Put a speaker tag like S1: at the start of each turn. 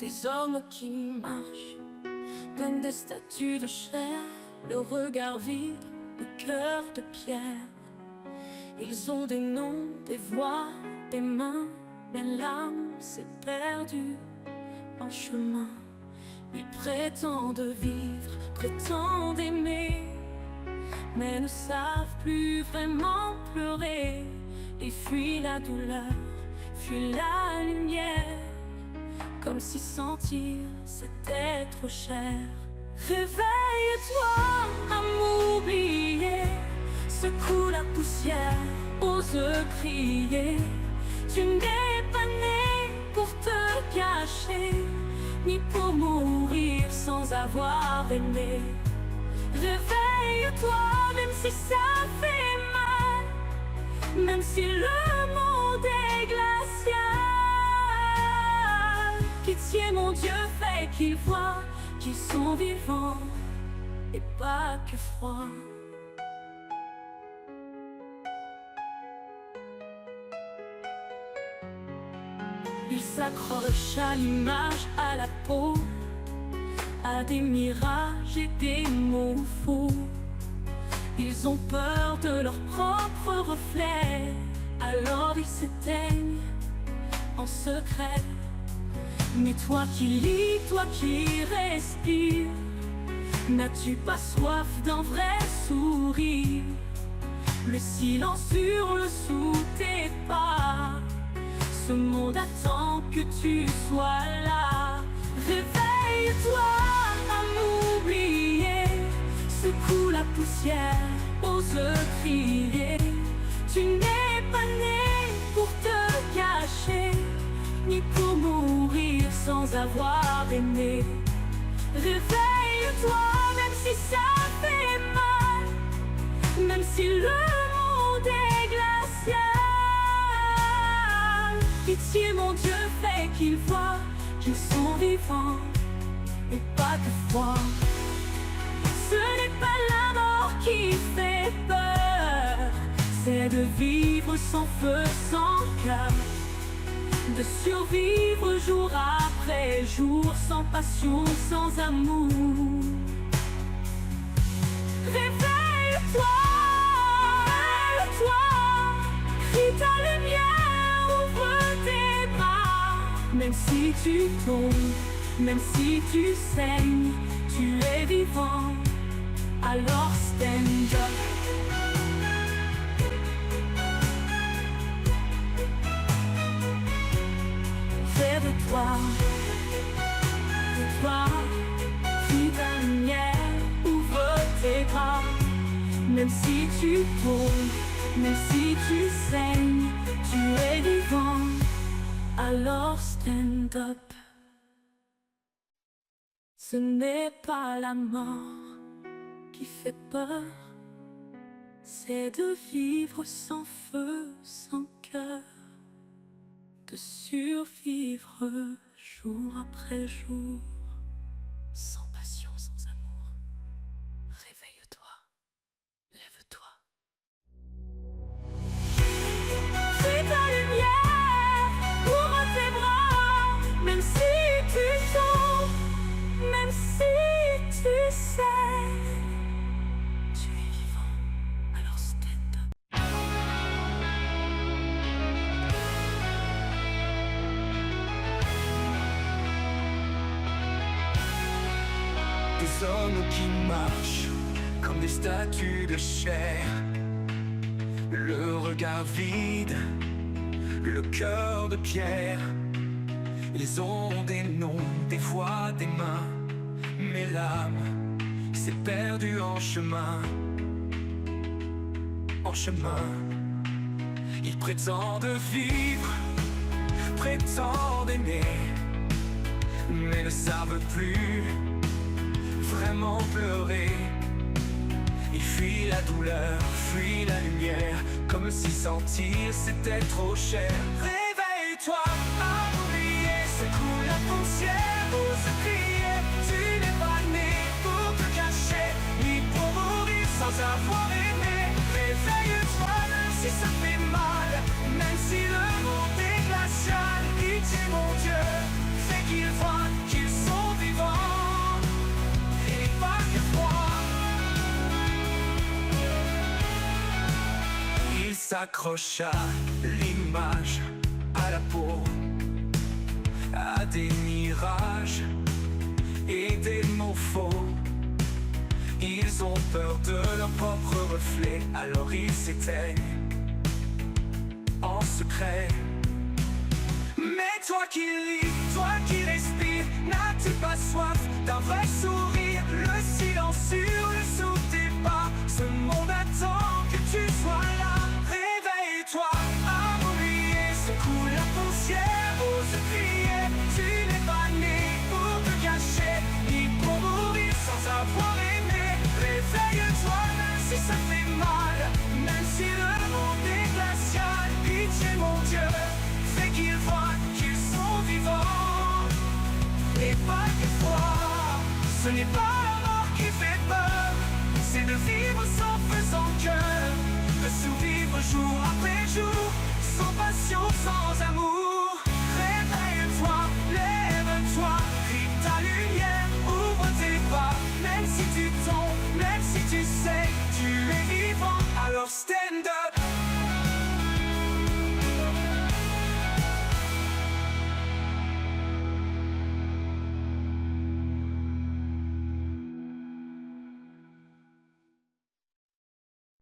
S1: Des hommes qui marchent comme des statues de chair, le regard vide, le cœur de pierre. Ils ont des noms, des voix, des mains, mais l'âme s'est perdue en chemin. Ils prétendent vivre, prétendent aimer, mais ne savent plus vraiment pleurer. Ils fuient la douleur, fuient la lumière, comme si sentir c'était trop cher. Réveille-toi à m'oublier, secoue la poussière, ose crier. Tu n'es pas né pour te cacher, ni pour mourir sans avoir aimé. Réveille-toi même si ça fait mal, même si le monde est glacial. Pitié mon Dieu fait qu'ils voient qu'ils sont vivants et pas que froids. Ils s'accrochent à l'image, à la peau, à des mirages et des mots fous. Ils ont peur de leur propre reflet, alors ils s'éteignent en secret. Mais toi qui lis, toi qui respires, n'as-tu pas soif d'un vrai sourire? Le silence hurle sous tes pas, ce monde attend que tu sois là. Réveille-toi à m'oublier, secoue la poussière, ose crier. Tu n'es pas né pour te cacher, ni pour mourir sans avoir aimé. Réveille-toi même si ça fait mal, même si le monde est glacial. Pitié mon Dieu fait qu'ils voient qu'ils sont vivants et pas que froid. Ce n'est pas la mort qui fait peur, c'est de vivre sans feu, sans cœur, de survivre jour après jour, sans passion, sans amour. Réveille-toi, réveille-toi, crie ta lumière, ouvre tes bras. Même si tu tombes, même si tu saignes, tu es vivant, alors stand up. De toi, crie ta lumière, ouvre tes bras. Même si tu tombes, même si tu saignes, tu es vivant, alors stand up. Ce n'est pas la mort qui fait peur, c'est de vivre sans feu, sans cœur, de survivre jour après jour, sans passion, sans amour. Réveille-toi, lève-toi. Fais ta lumière, ouvre tes bras. Même si tu tombes, même si tu saignes, tu es vivant, alors stand up.
S2: Des hommes qui marchent comme des statues de chair, le regard vide, le cœur de pierre. Ils ont des noms, des voix, des mains, mais l'âme s'est perdue en chemin. En chemin, ils prétendent vivre, prétendent aimer, mais ne savent plus vraiment pleurer. Ils fuient la douleur, fuient la lumière, comme si sentir c'était trop cher. Réveille-toi à oublier, secoue la poussière, ose crier. Tu n'es pas né pour te cacher, ni pour mourir sans avoir aimé. Réveille-toi même si ça fait mal, même si le monde est glacial. Pitié mon Dieu, fais qu'il voit s'accroche à l'image, à la peau, à des mirages et des mots faux. Ils ont peur de leur propre reflet, alors ils s'éteignent en secret. Mais toi qui lis, toi qui respires, n'as-tu pas soif d'un vrai sourire? Le silence sur le sous tes pas, ce monde attend que tu sois là. Réveille-toi, à oublier, secoue la poussière, ose crier. Tu n'es pas né pour te cacher, ni pour mourir sans avoir aimé. Réveille-toi, même si ça fait mal, même si le monde est glacial. Pitié mon Dieu, fais qu'ils voient qu'ils sont vivants et pas que froid. Ce n'est pas la mort qui fait peur, c'est de vivre sans faisant cœur, de survivre jour après jour, sans passion, sans amour.